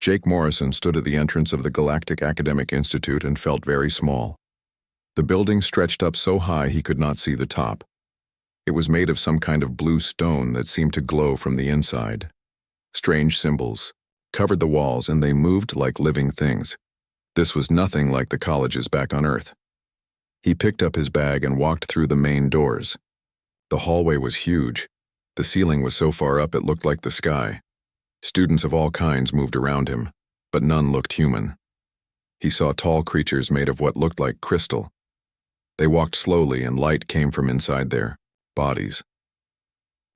Jake Morrison stood at the entrance of the Galactic Academic Institute and felt very small. The building stretched up so high he could not see the top. It was made of some kind of blue stone that seemed to glow from the inside. Strange symbols covered the walls, and they moved like living things. This was nothing like the colleges back on Earth. He picked up his bag and walked through the main doors. The hallway was huge. The ceiling was so far up it looked like the sky. Students of all kinds moved around him, but none looked human. He saw tall creatures made of what looked like crystal. They walked slowly, and light came from inside their bodies.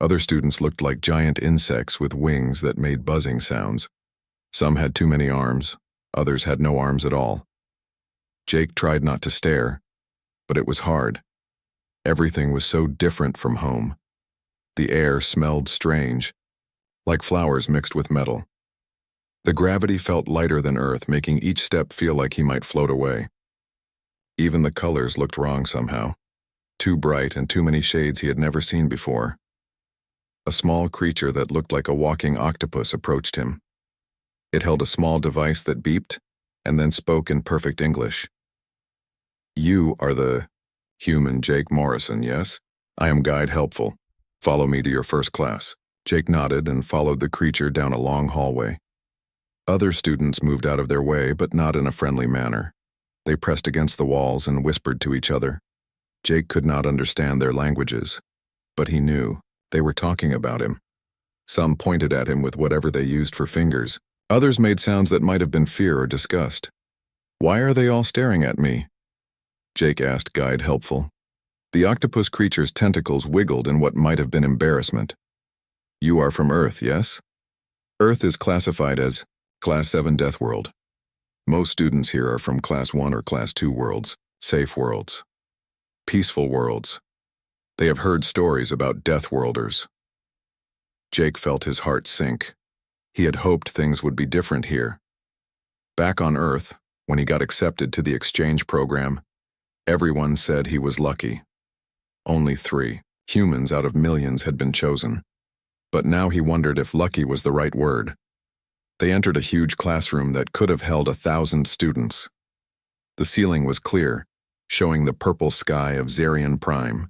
Other students looked like giant insects with wings that made buzzing sounds. Some had too many arms, others had no arms at all. Jake tried not to stare, but it was hard. Everything was so different from home. The air smelled strange, like flowers mixed with metal. The gravity felt lighter than Earth, making each step feel like he might float away. Even the colors looked wrong somehow. Too bright and too many shades he had never seen before. A small creature that looked like a walking octopus approached him. It held a small device that beeped and then spoke in perfect English. "You are the human Jake Morrison, yes? I am Guide Helpful. Follow me to your first class." Jake nodded and followed the creature down a long hallway. Other students moved out of their way, but not in a friendly manner. They pressed against the walls and whispered to each other. Jake could not understand their languages, but he knew they were talking about him. Some pointed at him with whatever they used for fingers. Others made sounds that might have been fear or disgust. "Why are they all staring at me?" Jake asked Guide Helpful. The octopus creature's tentacles wiggled in what might have been embarrassment. "You are from Earth, yes? Earth is classified as Class 7 Deathworld. Most students here are from Class 1 or Class 2 worlds, safe worlds. Peaceful worlds. They have heard stories about Deathworlders." Jake felt his heart sink. He had hoped things would be different here. Back on Earth, when he got accepted to the exchange program, everyone said he was lucky. Only 3 humans out of millions had been chosen. But now he wondered if lucky was the right word. They entered a huge classroom that could have held 1,000 students. The ceiling was clear, showing the purple sky of Zarian Prime.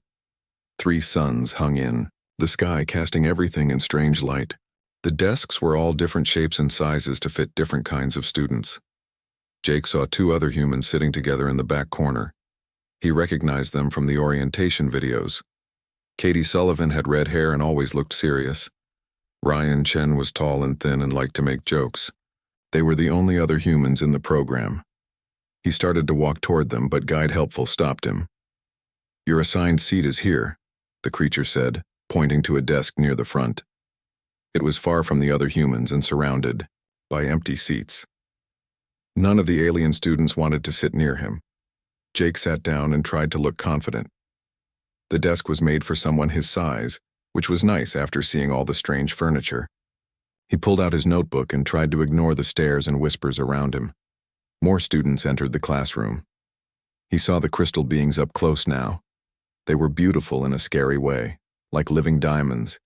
3 suns hung in the sky, casting everything in strange light. The desks were all different shapes and sizes to fit different kinds of students. Jake saw 2 other humans sitting together in the back corner. He recognized them from the orientation videos. Katie Sullivan had red hair and always looked serious. Ryan Chen was tall and thin and liked to make jokes. They were the only other humans in the program. He started to walk toward them, but Guide Helpful stopped him. "Your assigned seat is here," the creature said, pointing to a desk near the front. It was far from the other humans and surrounded by empty seats. None of the alien students wanted to sit near him. Jake sat down and tried to look confident. The desk was made for someone his size, which was nice after seeing all the strange furniture. He pulled out his notebook and tried to ignore the stares and whispers around him. More students entered the classroom. He saw the crystal beings up close now. They were beautiful in a scary way, like living diamonds.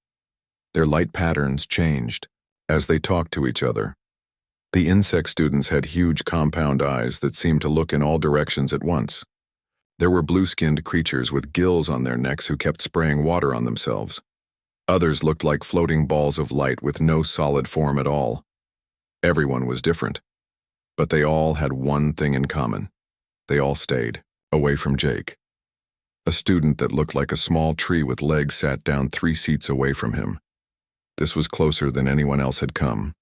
Their light patterns changed as they talked to each other. The insect students had huge compound eyes that seemed to look in all directions at once. There were blue-skinned creatures with gills on their necks who kept spraying water on themselves. Others looked like floating balls of light with no solid form at all. Everyone was different, but they all had one thing in common. They all stayed away from Jake. A student that looked like a small tree with legs sat down 3 seats away from him. This was closer than anyone else had come.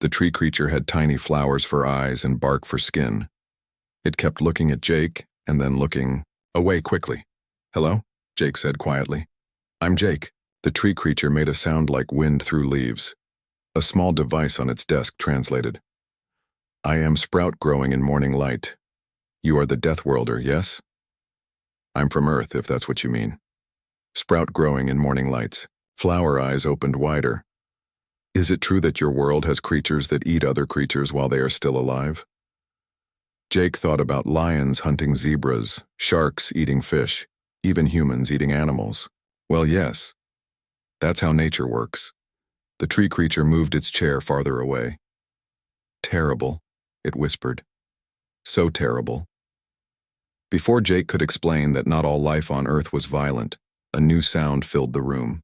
The tree creature had tiny flowers for eyes and bark for skin. It kept looking at Jake and then looking away quickly. "Hello?" Jake said quietly. "I'm Jake." The tree creature made a sound like wind through leaves. A small device on its desk translated. "I am sprout growing in morning light. You are the Deathworlder, yes?" "I'm from Earth, if that's what you mean." Sprout growing in morning lights. Flower eyes opened wider. "Is it true that your world has creatures that eat other creatures while they are still alive?" Jake thought about lions hunting zebras, sharks eating fish, even humans eating animals. Well, yes. That's how nature works. The tree creature moved its chair farther away. terrible," it whispered. "So terrible." Before Jake could explain that not all life on Earth was violent, a new sound filled the room.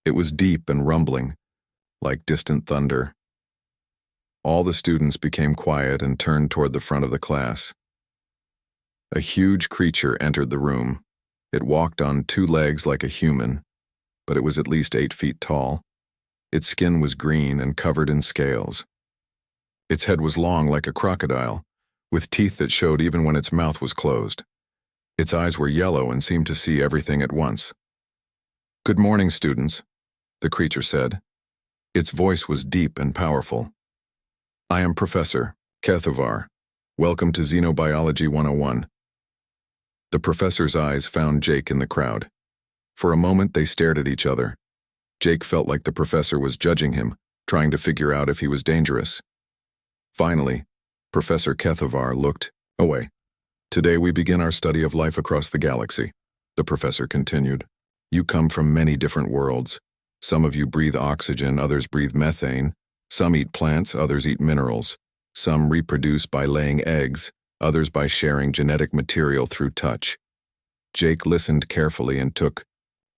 It was deep and rumbling, like distant thunder. All the students became quiet and turned toward the front of the class. A huge creature entered the room. It walked on two legs like a human, but it was at least 8 feet tall. Its skin was green and covered in scales. Its head was long like a crocodile, with teeth that showed even when its mouth was closed. Its eyes were yellow and seemed to see everything at once. "Good morning, students," the creature said. Its voice was deep and powerful. "I am Professor HFY. Welcome to Xenobiology 101. The professor's eyes found Jake in the crowd. For a moment they stared at each other. Jake felt like the professor was judging him, trying to figure out if he was dangerous. Finally, Professor HFY looked away. "Today we begin our study of life across the galaxy," the professor continued. "You come from many different worlds. Some of you breathe oxygen, others breathe methane. Some eat plants, others eat minerals. Some reproduce by laying eggs, others by sharing genetic material through touch." Jake listened carefully and took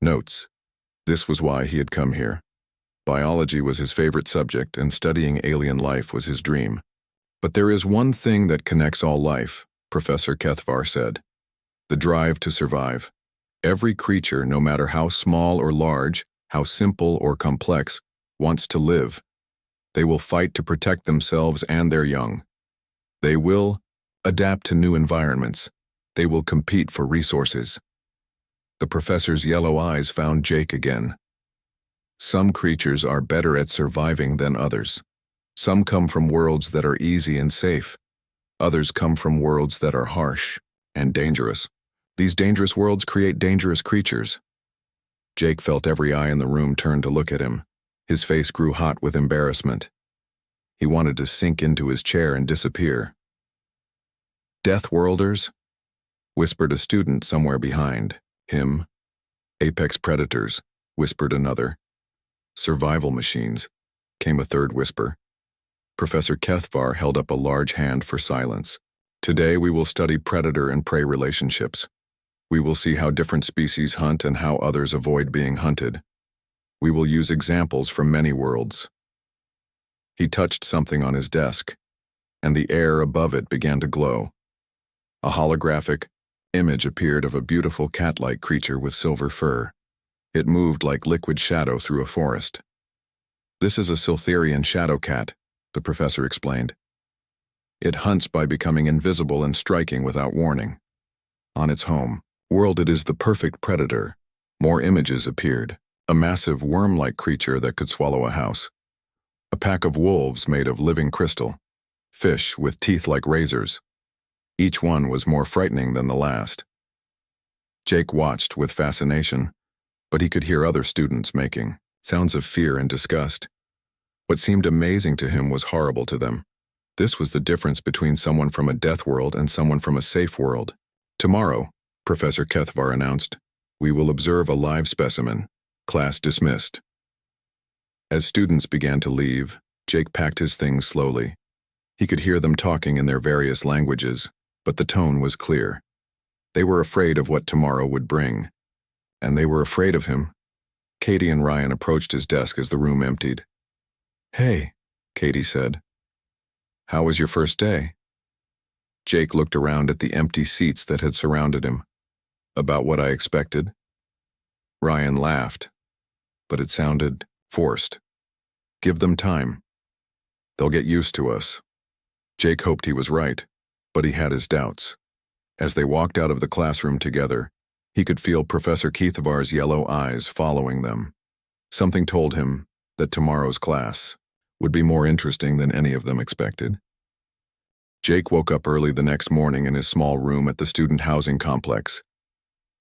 notes. This was why he had come here. Biology was his favorite subject, and studying alien life was his dream. "But there is one thing that connects all life," Professor HFY said. "The drive to survive. Every creature, no matter how small or large, how simple or complex, wants to live. They will fight to protect themselves and their young. They will adapt to new environments. They will compete for resources." The professor's yellow eyes found Jake again. "Some creatures are better at surviving than others. Some come from worlds that are easy and safe. Others come from worlds that are harsh and dangerous. These dangerous worlds create dangerous creatures." Jake felt every eye in the room turn to look at him. His face grew hot with embarrassment. He wanted to sink into his chair and disappear. "Deathworlders?" whispered a student somewhere behind him. "Apex predators," whispered another. "Survival machines," came a third whisper. Professor HFY held up a large hand for silence. "Today we will study predator and prey relationships. We will see how different species hunt and how others avoid being hunted. We will use examples from many worlds." He touched something on his desk, and the air above it began to glow. A holographic image appeared of a beautiful cat-like creature with silver fur. It moved like liquid shadow through a forest. "This is a Siltherian shadow cat," the professor explained. "It hunts by becoming invisible and striking without warning. On its home world, it is the perfect predator." More images appeared. A massive worm-like creature that could swallow a house. A pack of wolves made of living crystal. Fish with teeth like razors. Each one was more frightening than the last. Jake watched with fascination, but he could hear other students making sounds of fear and disgust. What seemed amazing to him was horrible to them. This was the difference between someone from a death world and someone from a safe world. "Tomorrow," Professor HFY announced, "we will observe a live specimen. Class dismissed." As students began to leave, Jake packed his things slowly. He could hear them talking in their various languages, but the tone was clear. They were afraid of what tomorrow would bring. And they were afraid of him. Katie and Ryan approached his desk as the room emptied. "Hey," Katie said. "How was your first day?" Jake looked around at the empty seats that had surrounded him. "About what I expected." Ryan laughed, but it sounded forced. "Give them time. They'll get used to us." Jake hoped he was right, but he had his doubts. As they walked out of the classroom together, he could feel Professor HFY's yellow eyes following them. Something told him that tomorrow's class would be more interesting than any of them expected. Jake woke up early the next morning in his small room at the student housing complex.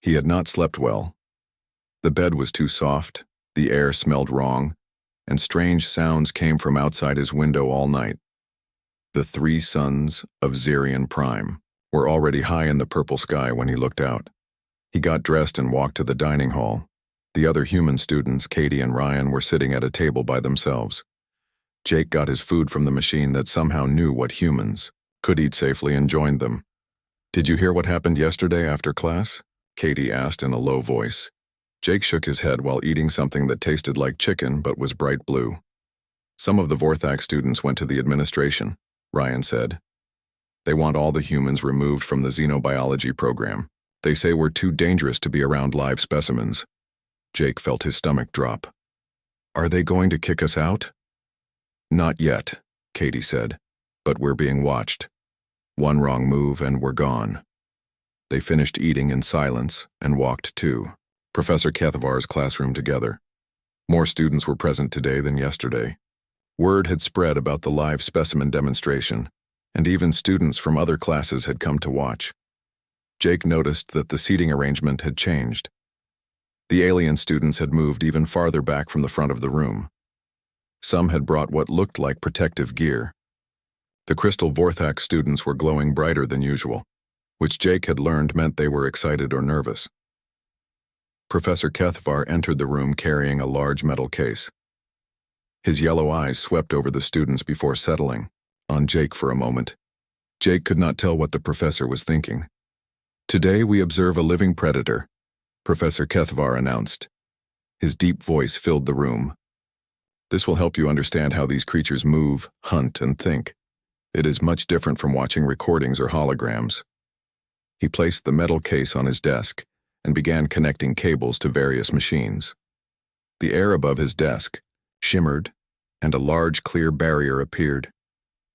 He had not slept well. The bed was too soft, the air smelled wrong, and strange sounds came from outside his window all night. The 3 suns of Xerion Prime were already high in the purple sky when he looked out. He got dressed and walked to the dining hall. The other human students, Katie and Ryan, were sitting at a table by themselves. Jake got his food from the machine that somehow knew what humans could eat safely and joined them. "Did you hear what happened yesterday after class?" Katie asked in a low voice. Jake shook his head while eating something that tasted like chicken but was bright blue. "Some of the Vorthak students went to the administration," Ryan said. "They want all the humans removed from the xenobiology program. They say we're too dangerous to be around live specimens." Jake felt his stomach drop. "Are they going to kick us out?" "Not yet," Katie said, "but we're being watched. One wrong move and we're gone." They finished eating in silence and walked to Professor Kethavar's classroom together. More students were present today than yesterday. Word had spread about the live specimen demonstration, and even students from other classes had come to watch. Jake noticed that the seating arrangement had changed. The alien students had moved even farther back from the front of the room. Some had brought what looked like protective gear. The crystal Vorthak students were glowing brighter than usual, which Jake had learned meant they were excited or nervous. Professor Kethavar entered the room carrying a large metal case. His yellow eyes swept over the students before settling on Jake for a moment. Jake could not tell what the professor was thinking. "Today we observe a living predator," Professor Kethavar announced. His deep voice filled the room. "This will help you understand how these creatures move, hunt, and think. It is much different from watching recordings or holograms." He placed the metal case on his desk and began connecting cables to various machines. The air above his desk shimmered, and a large clear barrier appeared.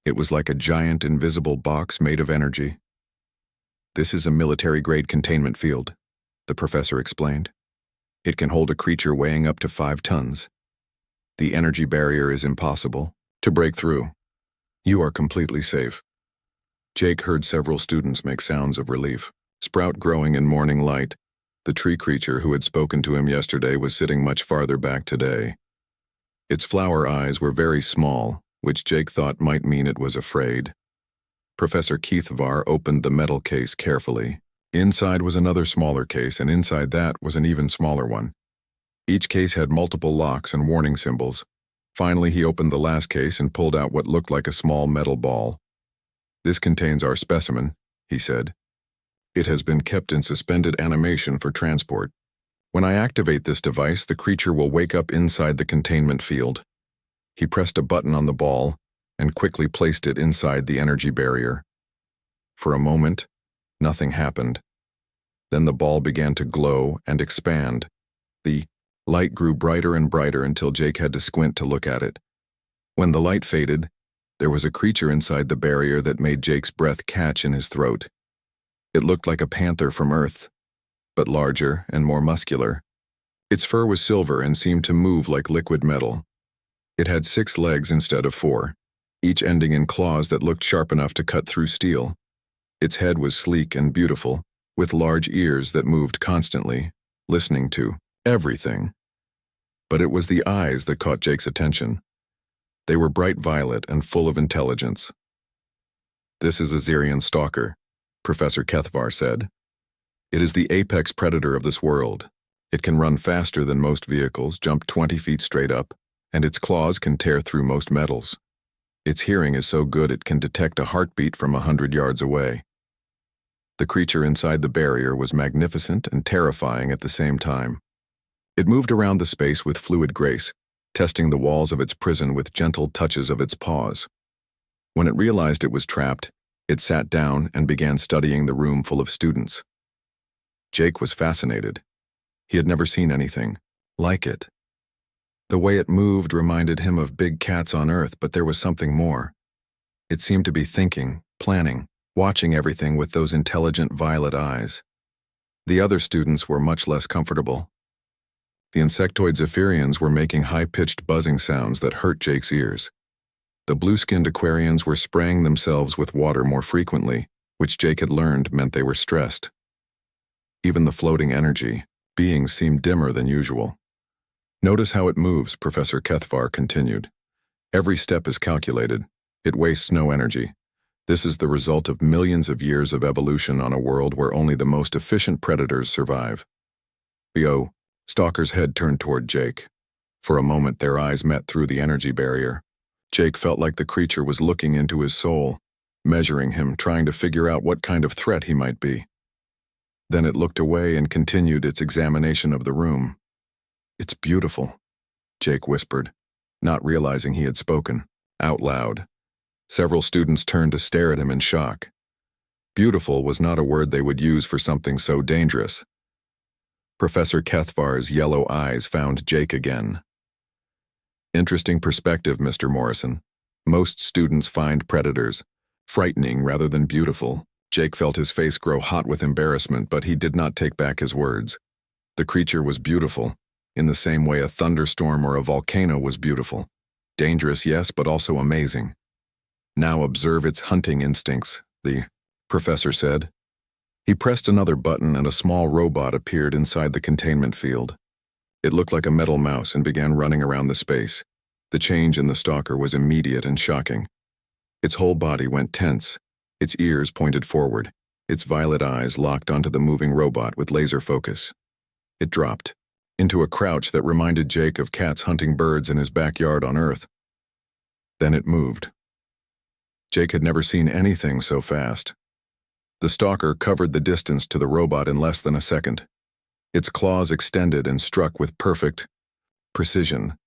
It was like a giant invisible box made of energy. "This is a military-grade containment field," the professor explained. "It can hold a creature weighing up to 5 tons. The energy barrier is impossible to break through. You are completely safe." Jake heard several students make sounds of relief. Sprout growing in morning light, the tree creature who had spoken to him yesterday was sitting much farther back today. Its flower eyes were very small, which Jake thought might mean it was afraid. Professor Kethavar opened the metal case carefully. Inside was another smaller case, and inside that was an even smaller one. Each case had multiple locks and warning symbols. Finally, he opened the last case and pulled out what looked like a small metal ball. "This contains our specimen," he said. "It has been kept in suspended animation for transport. When I activate this device, the creature will wake up inside the containment field." He pressed a button on the ball and quickly placed it inside the energy barrier. For a moment, nothing happened. Then the ball began to glow and expand. The light grew brighter and brighter until Jake had to squint to look at it. When the light faded, there was a creature inside the barrier that made Jake's breath catch in his throat. It looked like a panther from Earth, but larger and more muscular. Its fur was silver and seemed to move like liquid metal. It had 6 legs instead of 4, each ending in claws that looked sharp enough to cut through steel. Its head was sleek and beautiful, with large ears that moved constantly, listening to everything. But it was the eyes that caught Jake's attention. They were bright violet and full of intelligence. "This is a Xerian stalker," Professor Kethavar said. "It is the apex predator of this world. It can run faster than most vehicles, jump 20 feet straight up, and its claws can tear through most metals. Its hearing is so good it can detect a heartbeat from 100 yards away." The creature inside the barrier was magnificent and terrifying at the same time. It moved around the space with fluid grace, testing the walls of its prison with gentle touches of its paws. When it realized it was trapped, it sat down and began studying the room full of students. Jake was fascinated. He had never seen anything like it. The way it moved reminded him of big cats on Earth, but there was something more. It seemed to be thinking, planning, watching everything with those intelligent violet eyes. The other students were much less comfortable. The insectoid Zephyrians were making high-pitched buzzing sounds that hurt Jake's ears. The blue-skinned Aquarians were spraying themselves with water more frequently, which Jake had learned meant they were stressed. Even the floating energy beings seemed dimmer than usual. "Notice how it moves," Professor Kethavar continued. "Every step is calculated. It wastes no energy. This is the result of millions of years of evolution on a world where only the most efficient predators survive." The stalker's head turned toward Jake. For a moment their eyes met through the energy barrier. Jake felt like the creature was looking into his soul, measuring him, trying to figure out what kind of threat he might be. Then it looked away and continued its examination of the room. "It's beautiful," Jake whispered, not realizing he had spoken, out loud. Several students turned to stare at him in shock. Beautiful was not a word they would use for something so dangerous. Professor Kethvar's yellow eyes found Jake again. "Interesting perspective, Mr. Morrison. Most students find predators frightening rather than beautiful." Jake felt his face grow hot with embarrassment, but he did not take back his words. The creature was beautiful, in the same way a thunderstorm or a volcano was beautiful. Dangerous, yes, but also amazing. "Now observe its hunting instincts," the professor said. He pressed another button and a small robot appeared inside the containment field. It looked like a metal mouse and began running around the space. The change in the stalker was immediate and shocking. Its whole body went tense, its ears pointed forward, its violet eyes locked onto the moving robot with laser focus. It dropped into a crouch that reminded Jake of cats hunting birds in his backyard on Earth. Then it moved. Jake had never seen anything so fast. The stalker covered the distance to the robot in less than a second. Its claws extended and struck with perfect precision.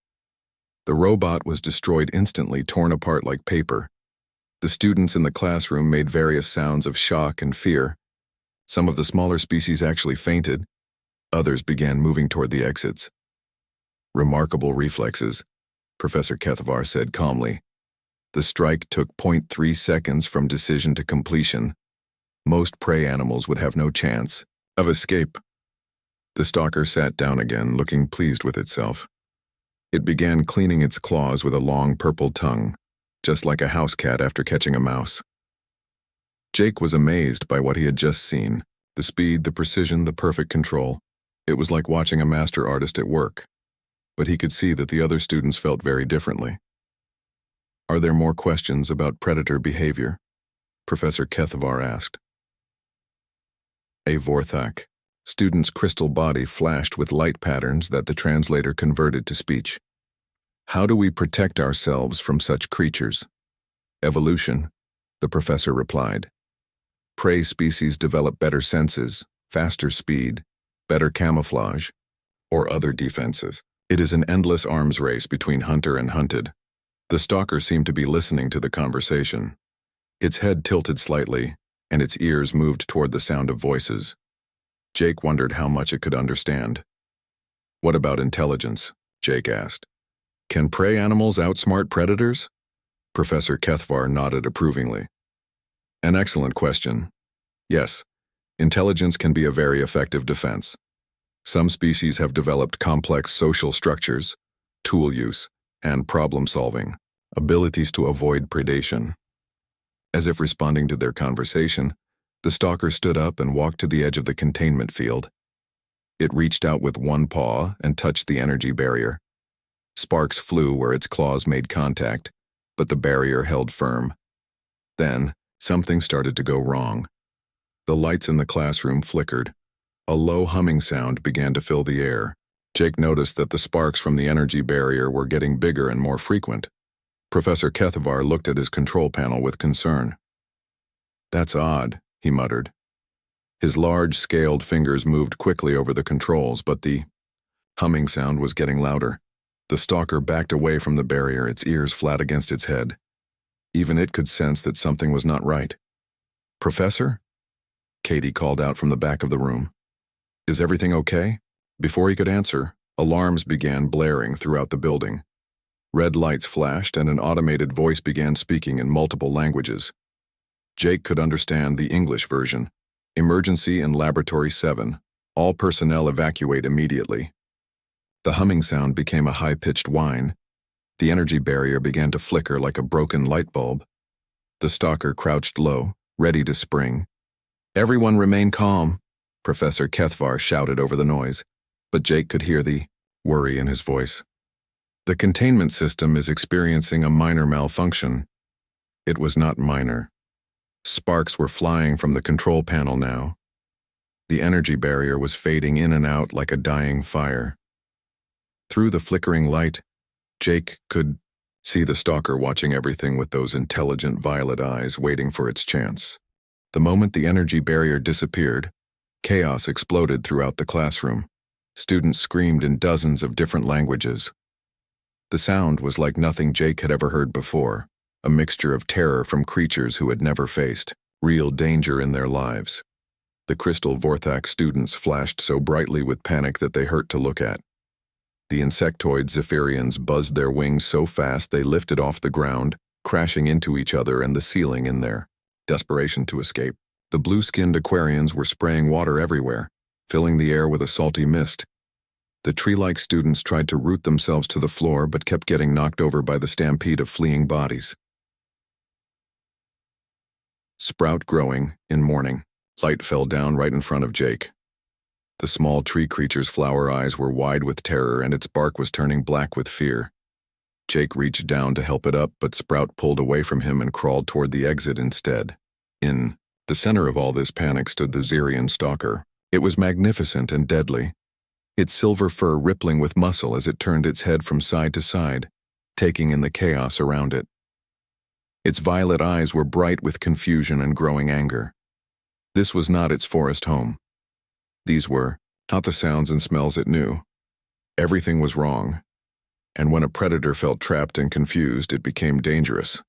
The robot was destroyed instantly, torn apart like paper. The students in the classroom made various sounds of shock and fear. Some of the smaller species actually fainted. Others began moving toward the exits. "Remarkable reflexes," Professor Kethvar said calmly. "The strike took 0.3 seconds from decision to completion. Most prey animals would have no chance of escape." The stalker sat down again, looking pleased with itself. It began cleaning its claws with a long purple tongue, just like a house cat after catching a mouse. Jake was amazed by what he had just seen. The speed, the precision, the perfect control. It was like watching a master artist at work. But he could see that the other students felt very differently. "Are there more questions about predator behavior?" Professor Kethvar asked. A Vorthak. Student's crystal body flashed with light patterns that the translator converted to speech. "How do we protect ourselves from such creatures?" "Evolution," the professor replied. "Prey species develop better senses, faster speed, better camouflage, or other defenses. It is an endless arms race between hunter and hunted." The stalker seemed to be listening to the conversation. Its head tilted slightly, and its ears moved toward the sound of voices. Jake wondered how much it could understand. "What about intelligence?" Jake asked. "Can prey animals outsmart predators?" Professor Kethvar nodded approvingly. "An excellent question. Yes, intelligence can be a very effective defense. Some species have developed complex social structures, tool use, and problem-solving, abilities to avoid predation." As if responding to their conversation, the stalker stood up and walked to the edge of the containment field. It reached out with one paw and touched the energy barrier. Sparks flew where its claws made contact, but the barrier held firm. Then, something started to go wrong. The lights in the classroom flickered. A low humming sound began to fill the air. Jake noticed that the sparks from the energy barrier were getting bigger and more frequent. Professor Kethvar looked at his control panel with concern. "That's odd," he muttered. His large, scaled fingers moved quickly over the controls, but the humming sound was getting louder. The stalker backed away from the barrier, its ears flat against its head. Even it could sense that something was not right. "Professor?" Katie called out from the back of the room. "Is everything okay?" Before he could answer, alarms began blaring throughout the building. Red lights flashed and an automated voice began speaking in multiple languages. Jake could understand the English version. "Emergency in Laboratory 7. All personnel evacuate immediately." The humming sound became a high-pitched whine. The energy barrier began to flicker like a broken light bulb. The stalker crouched low, ready to spring. "Everyone remain calm," Professor Kethvar shouted over the noise, but Jake could hear the worry in his voice. "The containment system is experiencing a minor malfunction." It was not minor. Sparks were flying from the control panel now. The energy barrier was fading in and out like a dying fire. Through the flickering light, Jake could See the stalker watching everything with those intelligent violet eyes waiting for its chance. The moment the energy barrier disappeared, chaos exploded throughout the classroom. Students screamed in dozens of different languages. The sound was like nothing Jake had ever heard before, a mixture of terror from creatures who had never faced real danger in their lives. The crystal Vorthak students flashed so brightly with panic that they hurt to look at. The insectoid Zephyrians buzzed their wings so fast they lifted off the ground, crashing into each other and the ceiling in their desperation to escape. The blue-skinned Aquarians were spraying water everywhere, filling the air with a salty mist. The tree-like students tried to root themselves to the floor but kept getting knocked over by the stampede of fleeing bodies. Sprout growing, in mourning. Light fell down right in front of Jake. The small tree creature's flower eyes were wide with terror and its bark was turning black with fear. Jake reached down to help it up, but Sprout pulled away from him and crawled toward the exit instead. In the center of all this panic stood the Xerian stalker. It was magnificent and deadly, its silver fur rippling with muscle as it turned its head from side to side, taking in the chaos around it. Its violet eyes were bright with confusion and growing anger. This was not its forest home. These were not the sounds and smells it knew. Everything was wrong, and when a predator felt trapped and confused, it became dangerous.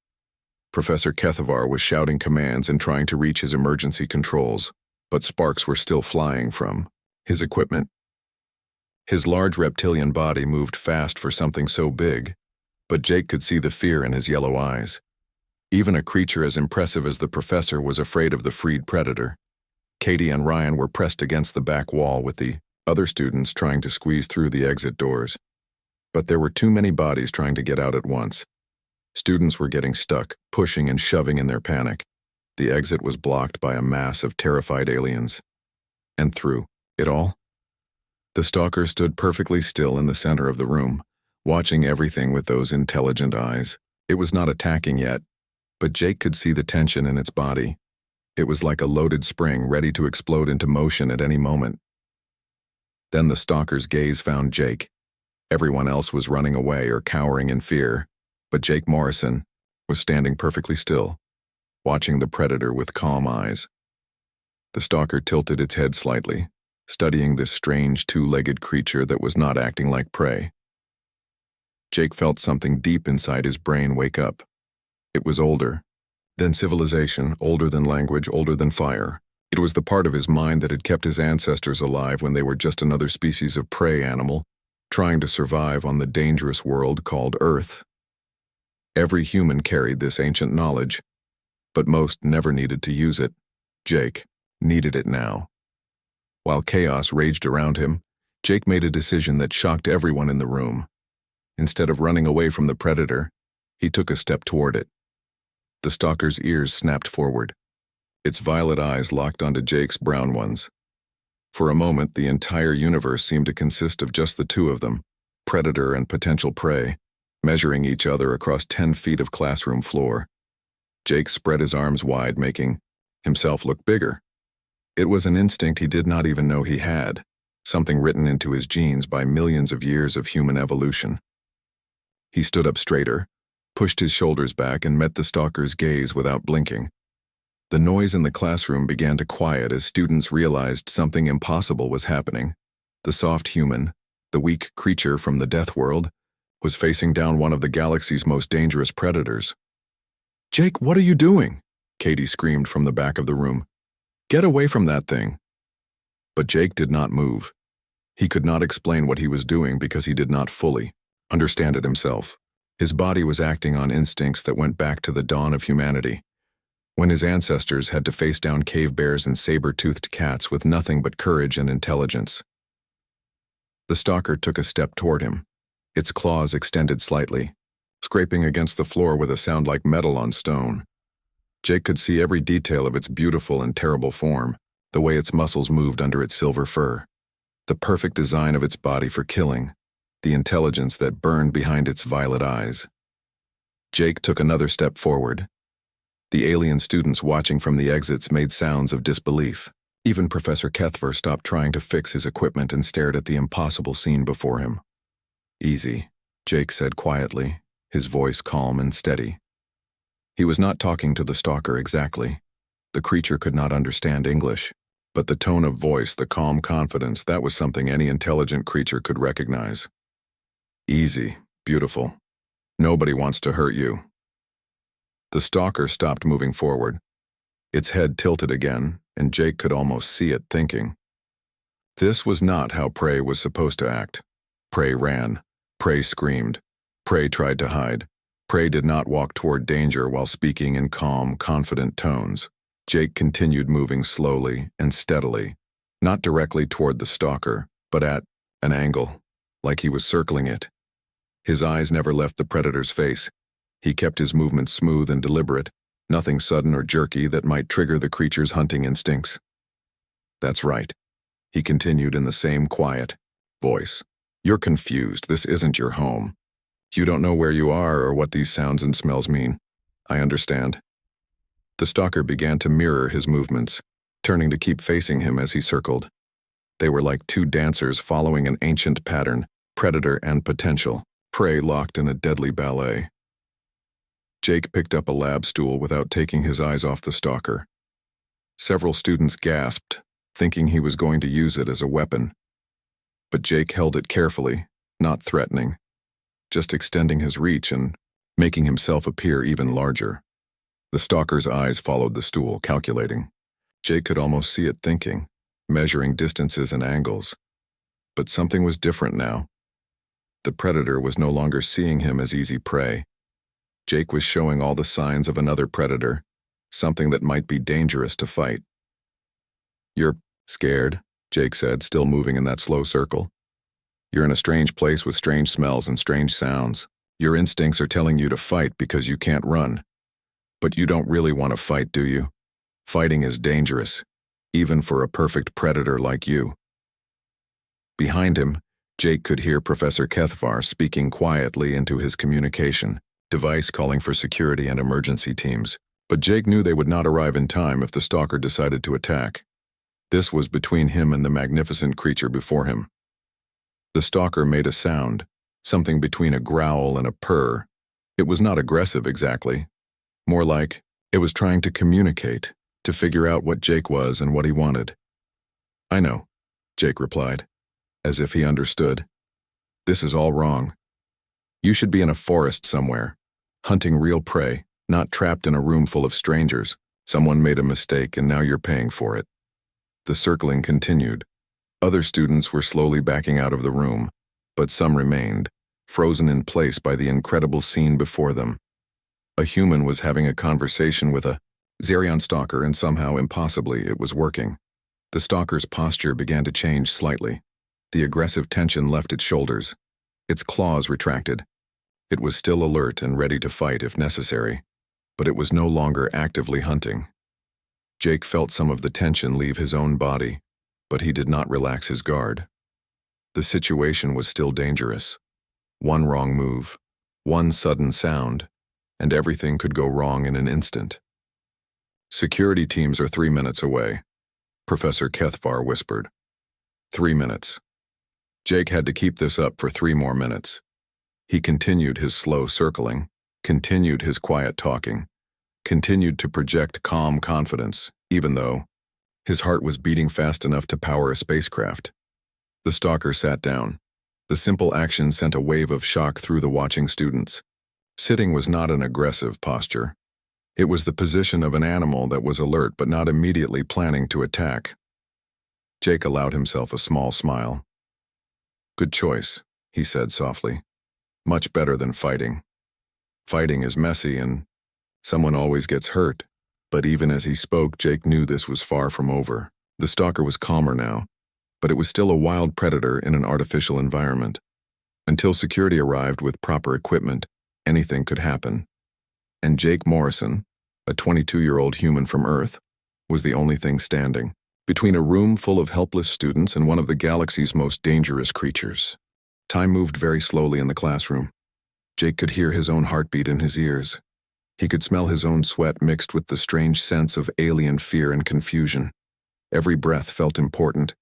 Professor Kethavar was shouting commands and trying to reach his emergency controls, but sparks were still flying from his equipment. His large reptilian body moved fast for something so big, but Jake could see the fear in his yellow eyes. Even a creature as impressive as the professor was afraid of the freed predator. Katie and Ryan were pressed against the back wall with the other students trying to squeeze through the exit doors. But there were too many bodies trying to get out at once. Students were getting stuck, pushing and shoving in their panic. The exit was blocked by a mass of terrified aliens. And through it all, the stalker stood perfectly still in the center of the room, watching everything with those intelligent eyes. It was not attacking yet, but Jake could see the tension in its body. It was like a loaded spring ready to explode into motion at any moment. Then the stalker's gaze found Jake. Everyone else was running away or cowering in fear, but Jake Morrison was standing perfectly still, watching the predator with calm eyes. The stalker tilted its head slightly, studying this strange two-legged creature that was not acting like prey. Jake felt something deep inside his brain wake up. It was older than civilization, older than language, older than fire. It was the part of his mind that had kept his ancestors alive when they were just another species of prey animal, trying to survive on the dangerous world called Earth. Every human carried this ancient knowledge, but most never needed to use it. Jake needed it now. While chaos raged around him, Jake made a decision that shocked everyone in the room. Instead of running away from the predator, he took a step toward it. The stalker's ears snapped forward. Its violet eyes locked onto Jake's brown ones. For a moment, the entire universe seemed to consist of just the two of them, predator and potential prey, measuring each other across 10 feet of classroom floor. Jake spread his arms wide, making himself look bigger. It was an instinct he did not even know he had, something written into his genes by millions of years of human evolution. He stood up straighter, pushed his shoulders back and met the stalker's gaze without blinking. The noise in the classroom began to quiet as students realized something impossible was happening. The soft human, the weak creature from the Deathworld, was facing down one of the galaxy's most dangerous predators. "Jake, what are you doing?" Katie screamed from the back of the room. "Get away from that thing." But Jake did not move. He could not explain what he was doing because he did not fully understand it himself. His body was acting on instincts that went back to the dawn of humanity, when his ancestors had to face down cave bears and saber-toothed cats with nothing but courage and intelligence. The stalker took a step toward him, its claws extended slightly, scraping against the floor with a sound like metal on stone. Jake could see every detail of its beautiful and terrible form, the way its muscles moved under its silver fur, the perfect design of its body for killing, the intelligence that burned behind its violet eyes. Jake took another step forward. The alien students watching from the exits made sounds of disbelief. Even Professor Kethavar stopped trying to fix his equipment and stared at the impossible scene before him. "Easy," Jake said quietly, his voice calm and steady. He was not talking to the stalker exactly. The creature could not understand English, but the tone of voice, the calm confidence, that was something any intelligent creature could recognize. Easy, beautiful. Nobody wants to hurt you. The stalker stopped moving forward. Its head tilted again, and Jake could almost see it thinking. This was not how prey was supposed to act. Prey ran. Prey screamed. Prey tried to hide. Prey did not walk toward danger while speaking in calm, confident tones. Jake continued moving slowly and steadily, not directly toward the stalker, but at an angle, like he was circling it. His eyes never left the predator's face. He kept his movements smooth and deliberate, nothing sudden or jerky that might trigger the creature's hunting instincts. That's right, he continued in the same quiet voice. You're confused. This isn't your home. You don't know where you are or what these sounds and smells mean. I understand. The stalker began to mirror his movements, turning to keep facing him as he circled. They were like two dancers following an ancient pattern, predator and potential, prey locked in a deadly ballet. Jake picked up a lab stool without taking his eyes off the stalker. Several students gasped, thinking he was going to use it as a weapon. But Jake held it carefully, not threatening, just extending his reach and making himself appear even larger. The stalker's eyes followed the stool, calculating. Jake could almost see it thinking, measuring distances and angles. But something was different now. The predator was no longer seeing him as easy prey. Jake was showing all the signs of another predator, something that might be dangerous to fight. You're scared, Jake said, still moving in that slow circle. You're in a strange place with strange smells and strange sounds. Your instincts are telling you to fight because you can't run. But you don't really want to fight, do you? Fighting is dangerous, even for a perfect predator like you. Behind him, Jake could hear Professor Kethvar speaking quietly into his communication device, calling for security and emergency teams. But Jake knew they would not arrive in time if the stalker decided to attack. This was between him and the magnificent creature before him. The stalker made a sound, something between a growl and a purr. It was not aggressive exactly. More like it was trying to communicate, to figure out what Jake was and what he wanted. I know, Jake replied, as if he understood. This is all wrong. You should be in a forest somewhere, hunting real prey, not trapped in a room full of strangers. Someone made a mistake and now you're paying for it. The circling continued. Other students were slowly backing out of the room, but some remained, frozen in place by the incredible scene before them. A human was having a conversation with a Zerion stalker, and somehow, impossibly, it was working. The stalker's posture began to change slightly. The aggressive tension left its shoulders. Its claws retracted. It was still alert and ready to fight if necessary, but it was no longer actively hunting. Jake felt some of the tension leave his own body, but he did not relax his guard. The situation was still dangerous. One wrong move, one sudden sound, and everything could go wrong in an instant. Security teams are 3 minutes away, Professor Kethvar whispered. 3 minutes. Jake had to keep this up for 3 more minutes. He continued his slow circling, continued his quiet talking, continued to project calm confidence, even though his heart was beating fast enough to power a spacecraft. The stalker sat down. The simple action sent a wave of shock through the watching students. Sitting was not an aggressive posture. It was the position of an animal that was alert but not immediately planning to attack. Jake allowed himself a small smile. Good choice, he said softly. Much better than fighting. Fighting is messy and someone always gets hurt. But even as he spoke, Jake knew this was far from over. The stalker was calmer now, but it was still a wild predator in an artificial environment. Until security arrived with proper equipment, anything could happen. And Jake Morrison, a 22-year-old human from Earth, was the only thing standing between a room full of helpless students and one of the galaxy's most dangerous creatures. Time moved very slowly in the classroom. Jake could hear his own heartbeat in his ears. He could smell his own sweat mixed with the strange sense of alien fear and confusion. Every breath felt important.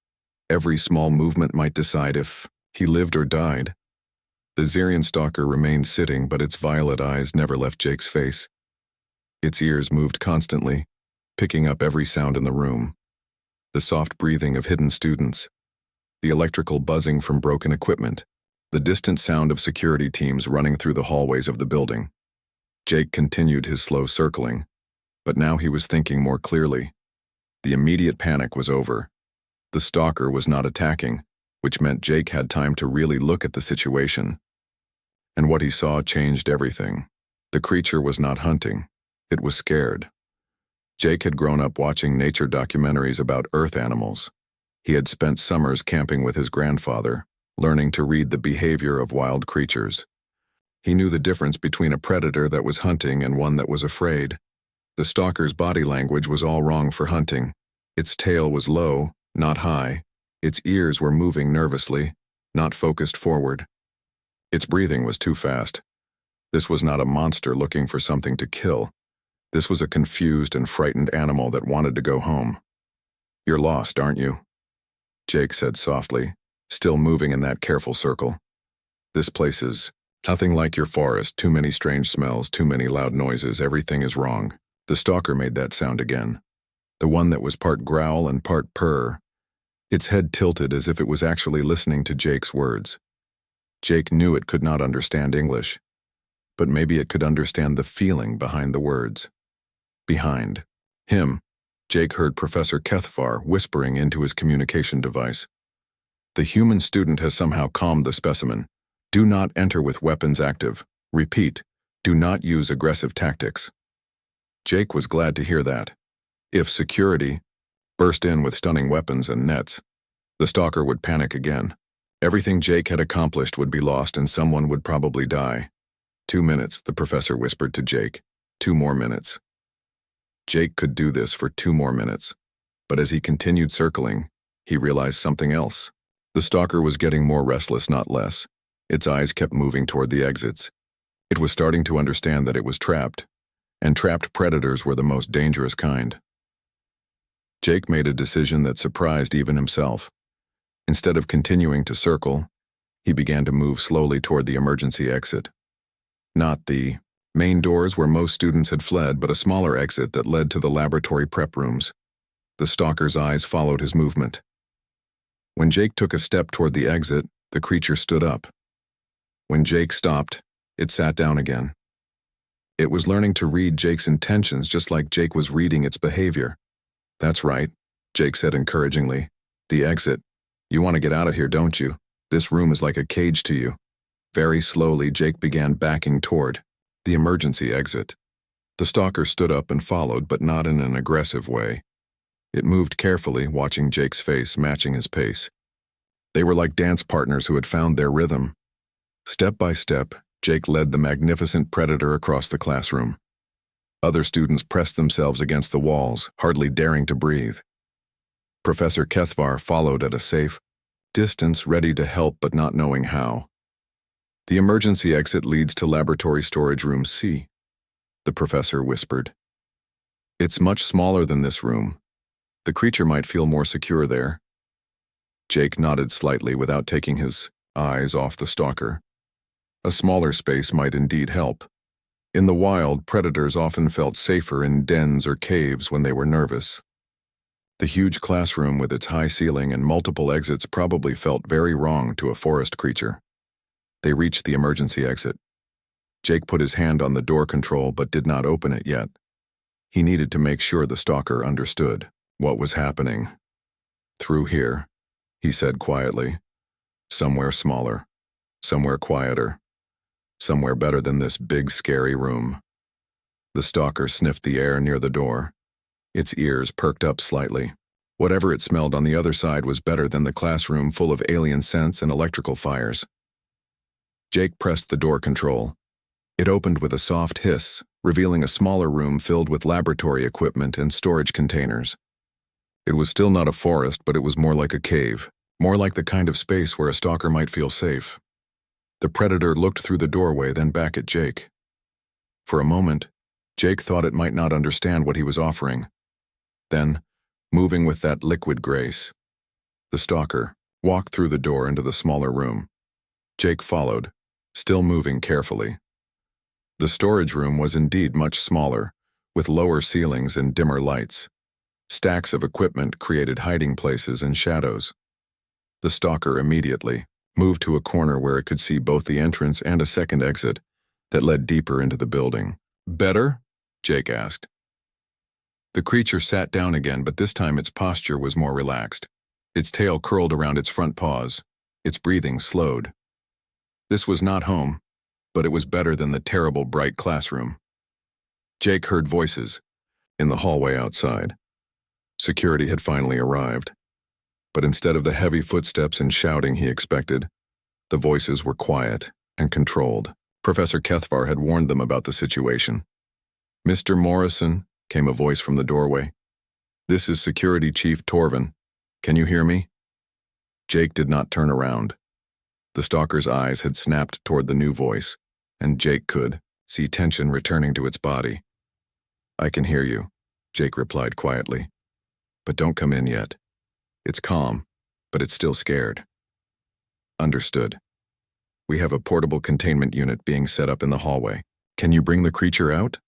Every small movement might decide if he lived or died. The Xerian stalker remained sitting, but its violet eyes never left Jake's face. Its ears moved constantly, picking up every sound in the room. The soft breathing of hidden students, the electrical buzzing from broken equipment, the distant sound of security teams running through the hallways of the building. Jake continued his slow circling, but now he was thinking more clearly. The immediate panic was over. The stalker was not attacking, which meant Jake had time to really look at the situation. And what he saw changed everything. The creature was not hunting. It was scared. Jake had grown up watching nature documentaries about earth animals. He had spent summers camping with his grandfather, learning to read the behavior of wild creatures. He knew the difference between a predator that was hunting and one that was afraid. The stalker's body language was all wrong for hunting. Its tail was low, not high. Its ears were moving nervously, not focused forward. Its breathing was too fast. This was not a monster looking for something to kill. This was a confused and frightened animal that wanted to go home. "You're lost, aren't you?" Jake said softly, still moving in that careful circle. "This place is nothing like your forest, too many strange smells, too many loud noises, everything is wrong." The stalker made that sound again, the one that was part growl and part purr. Its head tilted as if it was actually listening to Jake's words. Jake knew it could not understand English, but maybe it could understand the feeling behind the words. Behind him, Jake heard Professor Kethvar whispering into his communication device. "The human student has somehow calmed the specimen. Do not enter with weapons active. Repeat, do not use aggressive tactics." Jake was glad to hear that. If security burst in with stunning weapons and nets, the stalker would panic again. Everything Jake had accomplished would be lost and someone would probably die. 2 minutes, the professor whispered to Jake. 2 more minutes. Jake could do this for 2 more minutes, but as he continued circling, he realized something else. The stalker was getting more restless, not less. Its eyes kept moving toward the exits. It was starting to understand that it was trapped, and trapped predators were the most dangerous kind. Jake made a decision that surprised even himself. Instead of continuing to circle, he began to move slowly toward the emergency exit. Not the main doors where most students had fled, but a smaller exit that led to the laboratory prep rooms. The stalker's eyes followed his movement. When Jake took a step toward the exit, the creature stood up. When Jake stopped, it sat down again. It was learning to read Jake's intentions just like Jake was reading its behavior. "That's right," Jake said encouragingly. "The exit. You want to get out of here, don't you? This room is like a cage to you." Very slowly, Jake began backing toward the emergency exit. The stalker stood up and followed, but not in an aggressive way. It moved carefully, watching Jake's face, matching his pace. They were like dance partners who had found their rhythm. Step by step, Jake led the magnificent predator across the classroom. Other students pressed themselves against the walls, hardly daring to breathe. Professor Kethvar followed at a safe distance, ready to help but not knowing how. "The emergency exit leads to laboratory storage room C," the professor whispered. "It's much smaller than this room. The creature might feel more secure there." Jake nodded slightly without taking his eyes off the stalker. A smaller space might indeed help. In the wild, predators often felt safer in dens or caves when they were nervous. The huge classroom with its high ceiling and multiple exits probably felt very wrong to a forest creature. They reached the emergency exit. Jake put his hand on the door control but did not open it yet. He needed to make sure the stalker understood what was happening. "Through here," he said quietly. "Somewhere smaller, somewhere quieter, somewhere better than this big, scary room." The stalker sniffed the air near the door. Its ears perked up slightly. Whatever it smelled on the other side was better than the classroom full of alien scents and electrical fires. Jake pressed the door control. It opened with a soft hiss, revealing a smaller room filled with laboratory equipment and storage containers. It was still not a forest, but it was more like a cave, more like the kind of space where a stalker might feel safe. The predator looked through the doorway, then back at Jake. For a moment, Jake thought it might not understand what he was offering. Then, moving with that liquid grace, the stalker walked through the door into the smaller room. Jake followed, still moving carefully. The storage room was indeed much smaller, with lower ceilings and dimmer lights. Stacks of equipment created hiding places and shadows. The stalker immediately moved to a corner where it could see both the entrance and a second exit that led deeper into the building. "Better?" Jake asked. The creature sat down again, but this time its posture was more relaxed. Its tail curled around its front paws. Its breathing slowed. This was not home, but it was better than the terrible bright classroom. Jake heard voices in the hallway outside. Security had finally arrived. But instead of the heavy footsteps and shouting he expected, the voices were quiet and controlled. Professor HFY had warned them about the situation. "Mr. Morrison," came a voice from the doorway. "This is Security Chief Torvin. Can you hear me?" Jake did not turn around. The stalker's eyes had snapped toward the new voice, and Jake could see tension returning to its body. "I can hear you," Jake replied quietly. "But don't come in yet. It's calm, but it's still scared." "Understood. We have a portable containment unit being set up in the hallway. Can you bring the creature out?"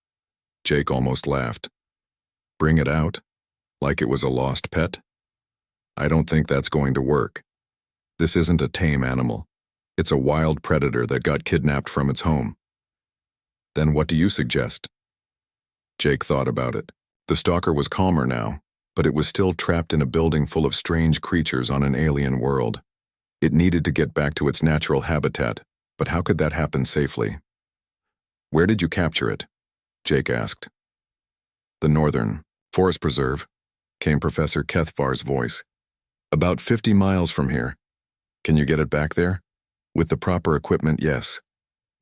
Jake almost laughed. "Bring it out? Like it was a lost pet? I don't think that's going to work. This isn't a tame animal. It's a wild predator that got kidnapped from its home." "Then what do you suggest?" Jake thought about it. The stalker was calmer now, but it was still trapped in a building full of strange creatures on an alien world. It needed to get back to its natural habitat, but how could that happen safely? "Where did you capture it?" Jake asked. "The Northern Forest Preserve," came Professor HFY's voice. "About 50 miles from here. Can you get it back there?" "With the proper equipment, yes.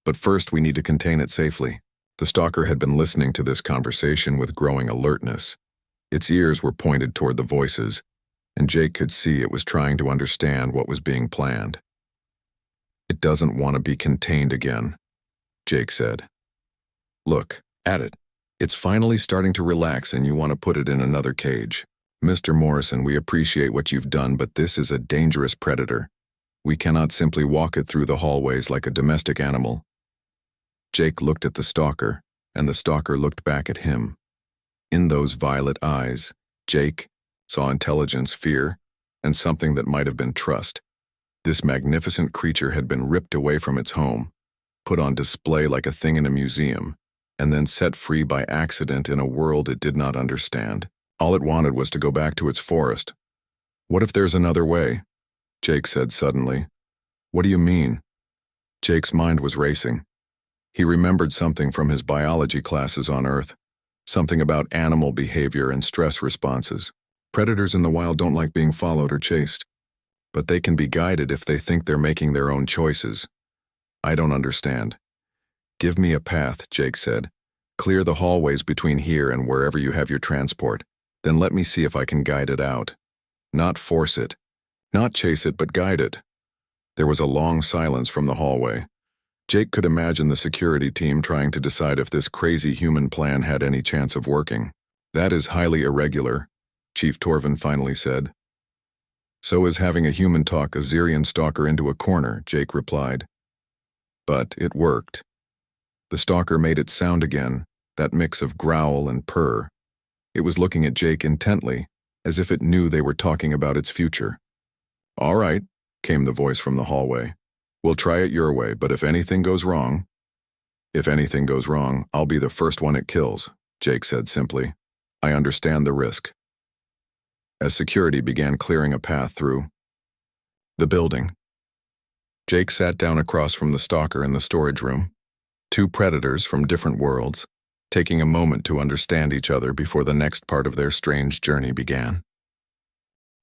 But first we need to contain it safely." The stalker had been listening to this conversation with growing alertness. Its ears were pointed toward the voices, and Jake could see it was trying to understand what was being planned. "It doesn't want to be contained again," Jake said. "Look at it. It's finally starting to relax and you want to put it in another cage. Mr. Morrison, we appreciate what you've done, but this is a dangerous predator. We cannot simply walk it through the hallways like a domestic animal." Jake looked at the stalker, and the stalker looked back at him. In those violet eyes, Jake saw intelligence, fear, and something that might have been trust. This magnificent creature had been ripped away from its home, put on display like a thing in a museum, and then set free by accident in a world it did not understand. All it wanted was to go back to its forest. "What if there's another way?" Jake said suddenly. "What do you mean?" Jake's mind was racing. He remembered something from his biology classes on Earth, something about animal behavior and stress responses. Predators in the wild don't like being followed or chased, but they can be guided if they think they're making their own choices. "I don't understand." "Give me a path," Jake said. "Clear the hallways between here and wherever you have your transport. Then let me see if I can guide it out. Not force it. Not chase it, but guide it." There was a long silence from the hallway. Jake could imagine the security team trying to decide if this crazy human plan had any chance of working. "That is highly irregular," Chief Torvin finally said. "So is having a human talk a Xerian stalker into a corner," Jake replied. But it worked. The stalker made its sound again, that mix of growl and purr. It was looking at Jake intently, as if it knew they were talking about its future. "All right," came the voice from the hallway. "We'll try it your way, but if anything goes wrong..." "If anything goes wrong, I'll be the first one it kills," Jake said simply. "I understand the risk." As security began clearing a path through the building, Jake sat down across from the stalker in the storage room. Two predators from different worlds, taking a moment to understand each other before the next part of their strange journey began.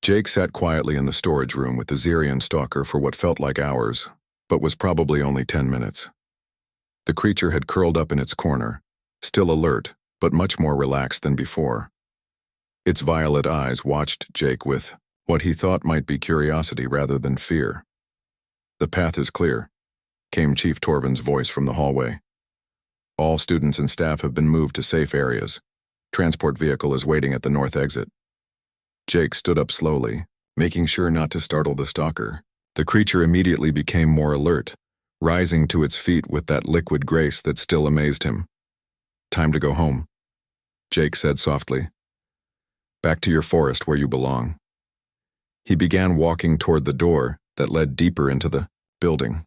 Jake sat quietly in the storage room with the Xerian stalker for what felt like hours, but was probably only 10 minutes. The creature had curled up in its corner, still alert, but much more relaxed than before. Its violet eyes watched Jake with what he thought might be curiosity rather than fear. "The path is clear," came Chief Torvin's voice from the hallway. "All students and staff have been moved to safe areas. Transport vehicle is waiting at the north exit." Jake stood up slowly, making sure not to startle the stalker. The creature immediately became more alert, rising to its feet with that liquid grace that still amazed him. "Time to go home," Jake said softly. "Back to your forest where you belong." He began walking toward the door that led deeper into the building.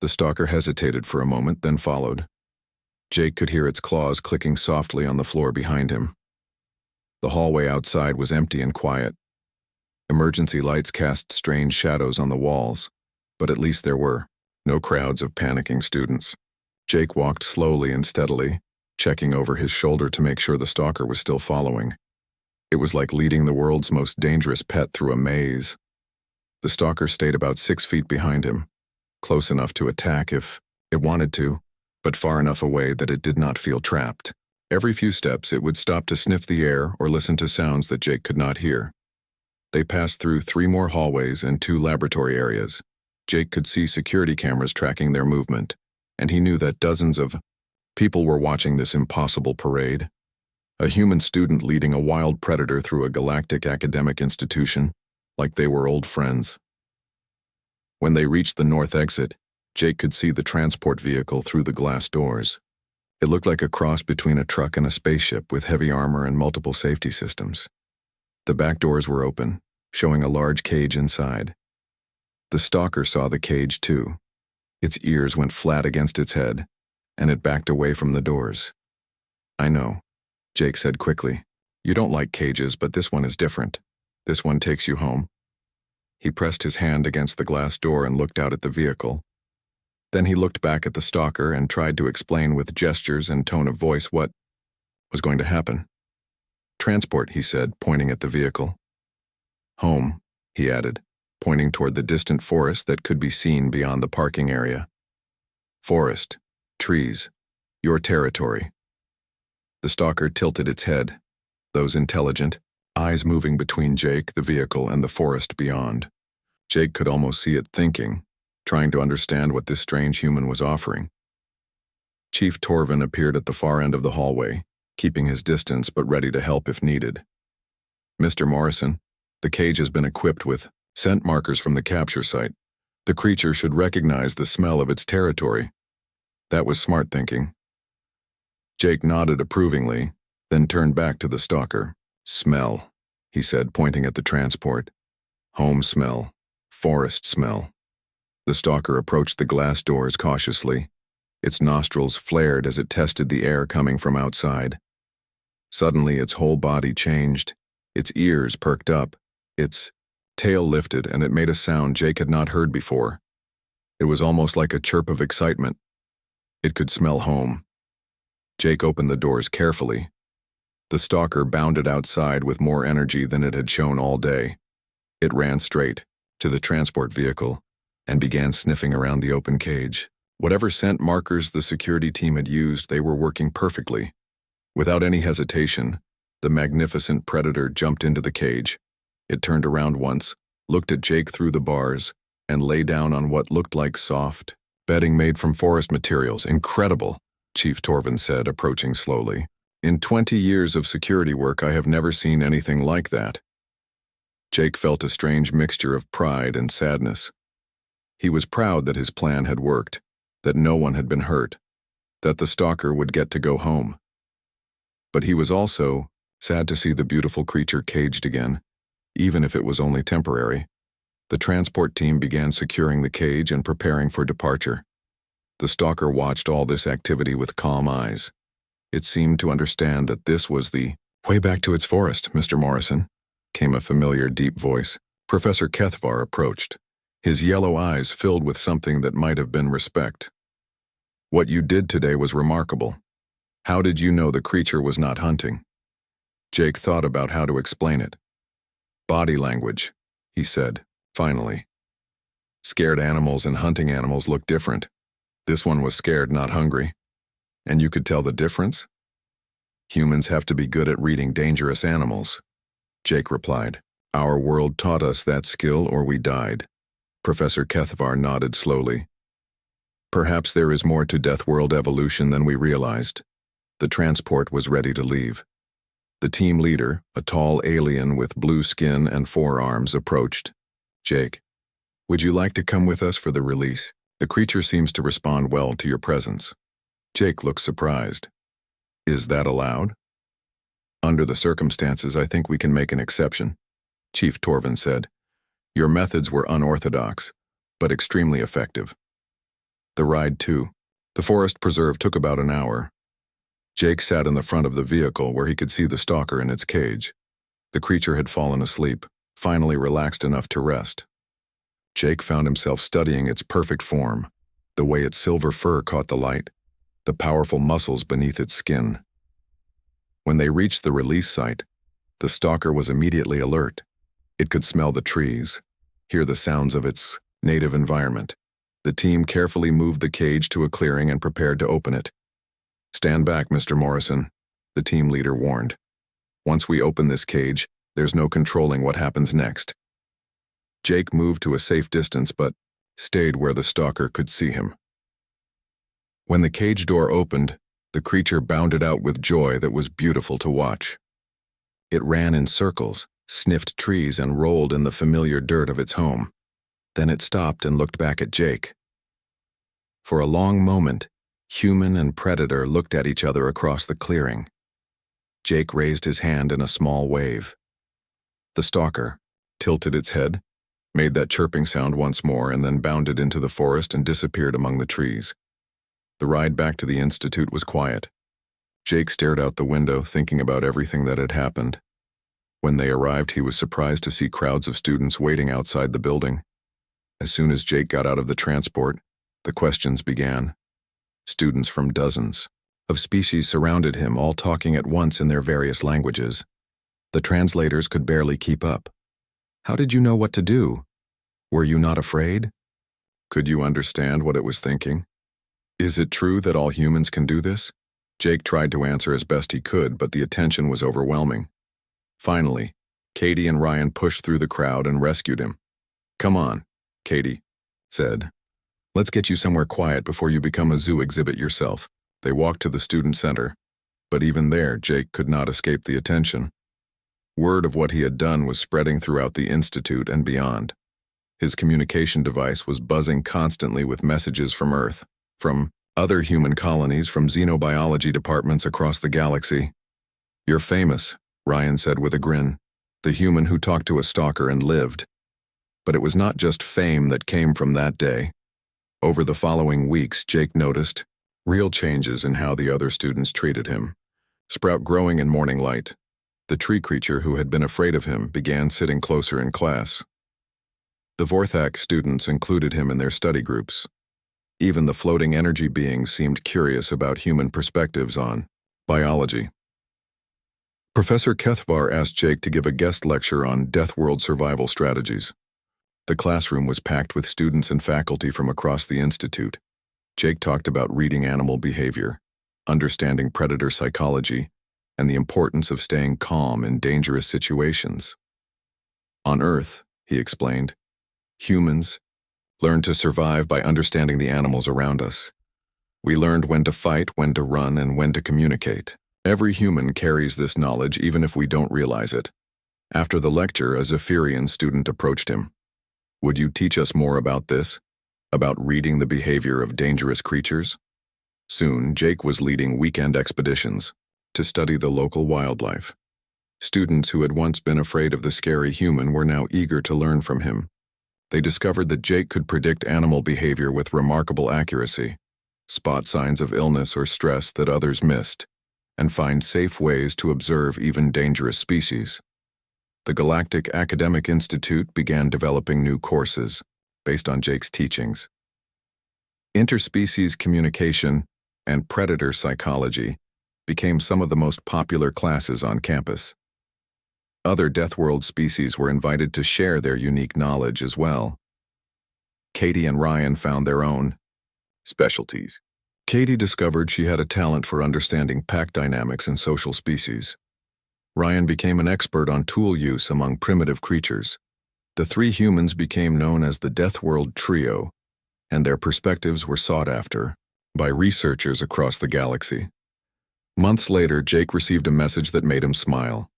The stalker hesitated for a moment, then followed. Jake could hear its claws clicking softly on the floor behind him. The hallway outside was empty and quiet. Emergency lights cast strange shadows on the walls, but at least there were no crowds of panicking students. Jake walked slowly and steadily, checking over his shoulder to make sure the stalker was still following. It was like leading the world's most dangerous pet through a maze. The stalker stayed about 6 feet behind him, close enough to attack if it wanted to, but far enough away that it did not feel trapped. Every few steps, it would stop to sniff the air or listen to sounds that Jake could not hear. They passed through 3 more hallways and 2 laboratory areas. Jake could see security cameras tracking their movement, and he knew that dozens of people were watching this impossible parade. A human student leading a wild predator through a galactic academic institution, like they were old friends. When they reached the north exit, Jake could see the transport vehicle through the glass doors. It looked like a cross between a truck and a spaceship with heavy armor and multiple safety systems. The back doors were open, showing a large cage inside. The stalker saw the cage too. Its ears went flat against its head, and it backed away from the doors. "I know," Jake said quickly. "You don't like cages, but this one is different. This one takes you home." He pressed his hand against the glass door and looked out at the vehicle. Then he looked back at the stalker and tried to explain with gestures and tone of voice what was going to happen. "Transport," he said, pointing at the vehicle. "Home," he added, pointing toward the distant forest that could be seen beyond the parking area. "Forest, trees, your territory." The stalker tilted its head, those intelligent eyes moving between Jake, the vehicle, and the forest beyond. Jake could almost see it thinking, trying to understand what this strange human was offering. Chief Torvin appeared at the far end of the hallway, keeping his distance but ready to help if needed. "Mr. Morrison, the cage has been equipped with scent markers from the capture site. The creature should recognize the smell of its territory." That was smart thinking. Jake nodded approvingly, then turned back to the stalker. "Smell," he said, pointing at the transport. "Home smell, forest smell." The stalker approached the glass doors cautiously. Its nostrils flared as it tested the air coming from outside. Suddenly, its whole body changed. Its ears perked up. Its tail lifted, and it made a sound Jake had not heard before. It was almost like a chirp of excitement. It could smell home. Jake opened the doors carefully. The stalker bounded outside with more energy than it had shown all day. It ran straight to the transport vehicle and began sniffing around the open cage. Whatever scent markers the security team had used, they were working perfectly. Without any hesitation, the magnificent predator jumped into the cage. It turned around once, looked at Jake through the bars, and lay down on what looked like soft bedding made from forest materials. "Incredible," Chief Torvin said, approaching slowly. "In 20 years of security work, I have never seen anything like that." Jake felt a strange mixture of pride and sadness. He was proud that his plan had worked, that no one had been hurt, that the stalker would get to go home. But he was also sad to see the beautiful creature caged again, even if it was only temporary. The transport team began securing the cage and preparing for departure. The stalker watched all this activity with calm eyes. It seemed to understand that this was the way back to its forest. "Mr. Morrison," came a familiar deep voice. Professor Kethvar approached, his yellow eyes filled with something that might have been respect. "What you did today was remarkable. How did you know the creature was not hunting?" Jake thought about how to explain it. "Body language," he said, finally. "Scared animals and hunting animals look different. This one was scared, not hungry. And you could tell the difference?" "Humans have to be good at reading dangerous animals," Jake replied. "Our world taught us that skill or we died." Professor Kethvar nodded slowly. "Perhaps there is more to Deathworld evolution than we realized." The transport was ready to leave. The team leader, a tall alien with blue skin and 4 arms, approached. "Jake, would you like to come with us for the release?" The creature seems to respond well to your presence. Jake looked surprised. Is that allowed? Under the circumstances, I think we can make an exception, Chief Torvin said. Your methods were unorthodox, but extremely effective. The ride to the forest preserve took about an hour. Jake sat in the front of the vehicle where he could see the stalker in its cage. The creature had fallen asleep, finally relaxed enough to rest. Jake found himself studying its perfect form, the way its silver fur caught the light, the powerful muscles beneath its skin. When they reached the release site, the stalker was immediately alert. It could smell the trees, hear the sounds of its native environment. The team carefully moved the cage to a clearing and prepared to open it. Stand back, Mr. Morrison, the team leader warned. Once we open this cage, there's no controlling what happens next. Jake moved to a safe distance but stayed where the stalker could see him. When the cage door opened, the creature bounded out with joy that was beautiful to watch. It ran in circles, sniffed trees, and rolled in the familiar dirt of its home. Then it stopped and looked back at Jake. For a long moment, human and predator looked at each other across the clearing. Jake raised his hand in a small wave. The stalker tilted its head, made that chirping sound once more, and then bounded into the forest and disappeared among the trees. The ride back to the institute was quiet. Jake stared out the window, thinking about everything that had happened. When they arrived, he was surprised to see crowds of students waiting outside the building. As soon as Jake got out of the transport, the questions began. Students from dozens of species surrounded him, all talking at once in their various languages. The translators could barely keep up. How did you know what to do? Were you not afraid? Could you understand what it was thinking? Is it true that all humans can do this? Jake tried to answer as best he could, but the attention was overwhelming. Finally, Katie and Ryan pushed through the crowd and rescued him. Come on, Katie said. Let's get you somewhere quiet before you become a zoo exhibit yourself. They walked to the student center, but even there, Jake could not escape the attention. Word of what he had done was spreading throughout the institute and beyond. His communication device was buzzing constantly with messages from Earth, from other human colonies, from xenobiology departments across the galaxy. You're famous, Ryan said with a grin, the human who talked to a stalker and lived. But it was not just fame that came from that day. Over the following weeks, Jake noticed real changes in how the other students treated him. Sprout growing in morning light. The tree creature who had been afraid of him began sitting closer in class. The Vorthak students included him in their study groups. Even the floating energy beings seemed curious about human perspectives on biology. Professor Kethvar asked Jake to give a guest lecture on Deathworld survival strategies. The classroom was packed with students and faculty from across the institute. Jake talked about reading animal behavior, understanding predator psychology, and the importance of staying calm in dangerous situations. On Earth, he explained, humans learn to survive by understanding the animals around us. We learned when to fight, when to run, and when to communicate. Every human carries this knowledge even if we don't realize it. After the lecture, a Zephyrian student approached him. Would you teach us more about this? About reading the behavior of dangerous creatures? Soon, Jake was leading weekend expeditions to study the local wildlife. Students who had once been afraid of the scary human were now eager to learn from him. They discovered that Jake could predict animal behavior with remarkable accuracy, spot signs of illness or stress that others missed, and find safe ways to observe even dangerous species. The Galactic Academic Institute began developing new courses based on Jake's teachings. Interspecies communication and predator psychology became some of the most popular classes on campus. Other Deathworld species were invited to share their unique knowledge as well. Katie and Ryan found their own specialties. Katie discovered she had a talent for understanding pack dynamics in social species. Ryan became an expert on tool use among primitive creatures. The three humans became known as the Deathworld Trio, and their perspectives were sought after by researchers across the galaxy. Months later, Jake received a message that made him smile.